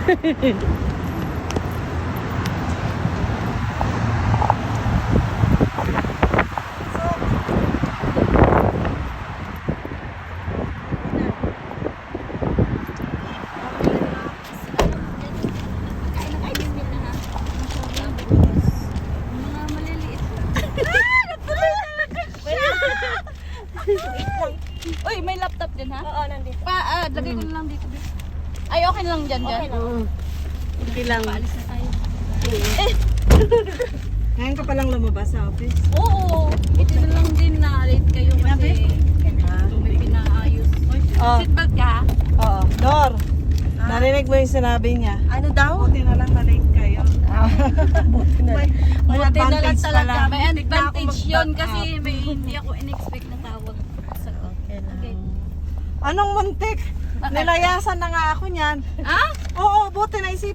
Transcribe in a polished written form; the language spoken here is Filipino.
Uy, may laptop din ha? Oo, nandito. Lagay ko na lang dito. Ay, okay lang dyan. Okay lang. Okay lang. Paalis na tayo. Ngayon ka palang lumabas sa office? Oo. Ito na lang din na late kayo kasi may pinaayos. Oh. Seatbelt ka ha? Oo. Dor, narinig mo yung sinabi niya. Ano daw? Buti na lang na-late kayo. Buti na lang. May Buti na lang advantage talaga. pala. May advantage yun kasi may hindi ako in-expect na tawag. Okay. Anong muntik? Nilayasan na nga ako niyan. Ha? Oo, buti na isip.